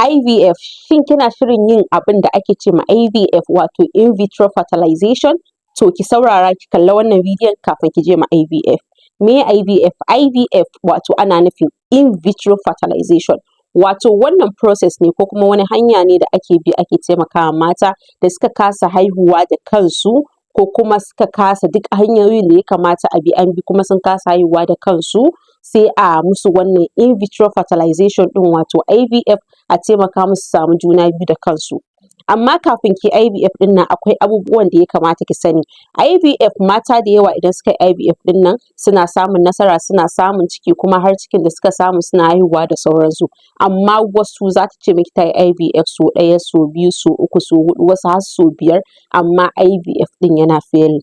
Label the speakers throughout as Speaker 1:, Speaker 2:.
Speaker 1: IVF, shin kina shirin yin abin da ake ce ma IVF wato in vitro fertilization? To ki saurara ki kalla wannan bidiyon kafin ki je ma IVF. Me IVF? IVF wato ana nufin in vitro fertilization, wato wannan process ne ko kuma wani hanya ne da ake bi ake taimakawa mata da suka kasa haihuwa da kansu ko kuma suka kasa duk hanyoyin da ya kamata a bi an bi kuma sun kasa haihuwa da kansu, sai a musu wannan in vitro fertilization ɗin wato IVF a taimaka musu su samu juna biyu da kansu. Amma kafin ki yi IVF ɗin nan akwai abubuwan da ya kamata ki sani. IVF mata da yawa idan suka yi IVF ɗin nan suna samun nasara, suna samun ciki kuma har cikin da suka samu suna haihuwa da sauransu. Amma wasu za ta ce miki ta yi IVF sau ɗaya, sau biyu, sau uku, sau huɗu, wasu har sau biyar, amma IVF ɗin yana failing.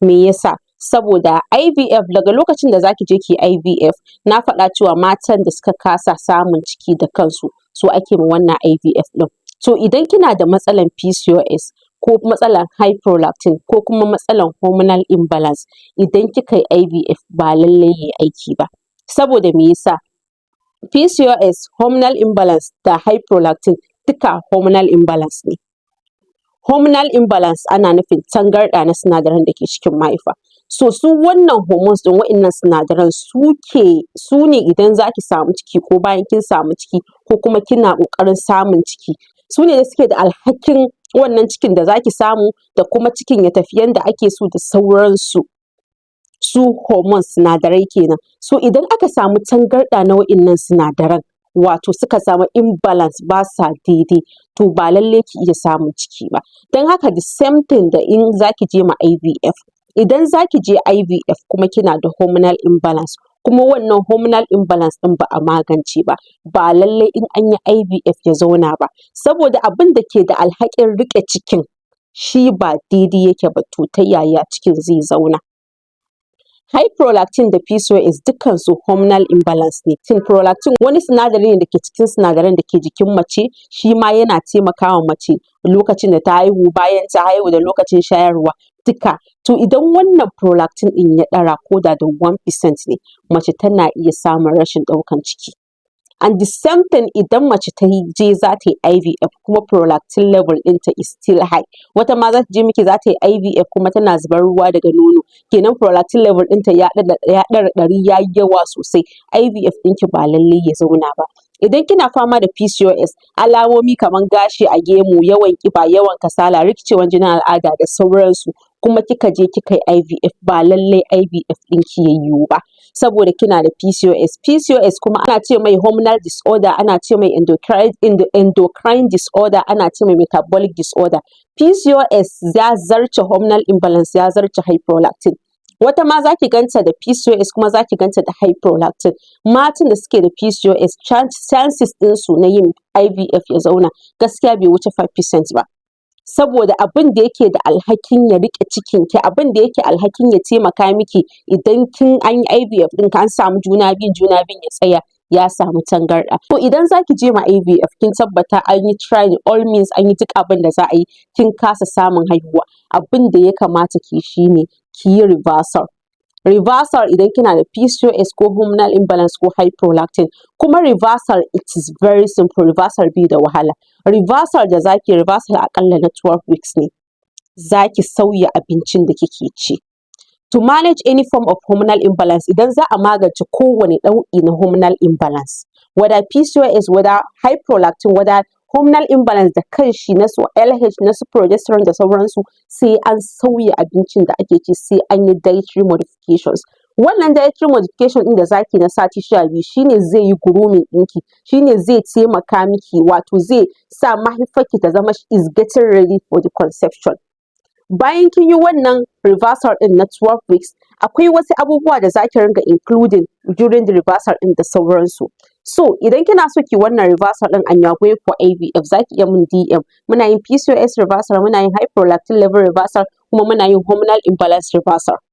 Speaker 1: Me yasa? Saboda IVF daga lokacin da za ki je ki yi IVF, na faɗa cewa matan da suka kasa samun ciki da kansu su ake ma wannan IVF ɗin. To idan kina da matsalan PCOS ko matsalan high prolactin ko kuma matsalan hormonal imbalance, idan kika yi IVF ba lallai ya yi aiki ba. Saboda me yasa? PCOS, hormonal imbalance da high prolactin duka hormonal imbalance ne. Hormonal imbalance ana nufin tangarɗa na sinadaran da ke cikin mahaifa. So su wannan hormones ɗin wa'innan sinadaran su ne idan za ki samu ciki ko bayan kin samu ciki ko kuma kina ƙoƙarin samun ciki, su ne suke da alhakin wannan cikin da za ki samu da kuma cikin ya tafi yanda ake so da sauransu. Su hormones sinadarai kenan. So idan aka samu tangarɗa na wa'innan sinadaran wato suka samu imbalance ba sa daidai, to ba lallai ki iya samun ciki ba. Don haka the same thing da in za ki je ma IVF. Idan za ki je IVF kuma kina da hormonal imbalance kuma wannan hormonal imbalance ɗin ba a magance ba, ba lallai in an yi IVF ya zauna ba. Saboda abin da ke da alhakin riƙe cikin shi ba daidai yake ba, to ta yaya cikin zai zauna? High prolactin da PCOS dukkansu hormonal imbalance ne. Prolactin wani sinadari ne da ke cikin sinadaran da ke jikin mace, shi ma yana taimakawa mace lokacin da ta haihu, bayan ta haihu da lokacin shayarwa duka. To idan wannan prolactin ɗin ya ɗara ko da 1% ne, mace tana iya samun rashin ɗaukan ciki. And the same thing idan mace ta je za ta yi IVF kuma prolactin level ɗinta is still high, wata ma za ta je miki za ta yi IVF kuma tana zubar ruwa daga nono, kenan prolactin level ɗinta ya ɗara 100 ya yi yawa sosai, IVF ɗinki ba lallai ya zauna ba. Idan kina fama da PCOS, alamomi kamar gashi a gemu, yawan ƙiba, yawan kasala, rikicewan jinin al'ada da sauransu, kuma kika je kika yi IVF ba lallai IVF ɗinki ya yiwu ba, saboda kina da PCOS. PCOS kuma ana ce mai hormonal disorder, ana ce mai endocrine disorder, ana ce mai metabolic disorder. PCOS ya zarce hormonal imbalance, ya zarce high prolactin. Wata ma za ki ganta da PCOS kuma za ki ganta da high prolactin. Matan da suke da PCOS chances ɗinsu na yin IVF ya zauna gaskiya bai wuce 5% ba. Saboda abin da yake da alhakin ya riƙe cikinki, abin da yake alhakin ya taimaka miki idan an yi IVF ɗin an samu juna biyun ya tsaya, ya samu tangarɗa. To idan za ki je ma IVF kin tabbata an yi trying all means, an yi duk abin da za a yi, kin kasa samun haihuwa, abin da ya kamata ki yi shi ne ki yi reversal. Reversal idan kina da PCOS ko hormonal imbalance ko high prolactin. Kuma reversal it is very simple, reversal bai da wahala. Reversal da za ki yi reversal aƙalla na 12 weeks ne. Za ki sauya abincin da kike ci. To manage any form of hormonal imbalance, idan za a magance kowane nau'i na hormonal imbalance, whether PCOS, whether high prolactin, whether hormonal imbalance da kanshi na su LH, na su progesterone da sauransu, sai an sauya abincin da ake ci, sai an yi dietary modifications. Wannan dietary modification ɗin da za ki na sati 12 shi ne zai yi grooming ɗinki, shi ne zai taimaka miki, wato zai sa mahaifarki ta zama is getting ready for the conception. Bayan kin yi wannan reversal ɗin na 12 weeks, akwai wasu abubuwa da za ki ringa including during the reversal ɗin da sauransu. So idan kina so ki wannan reversal ɗin and you are going for IVF, za ki iya min DM. Muna yin PCOS reversal, muna yin high prolactin level reversal, kuma muna yin hormonal imbalance reversal.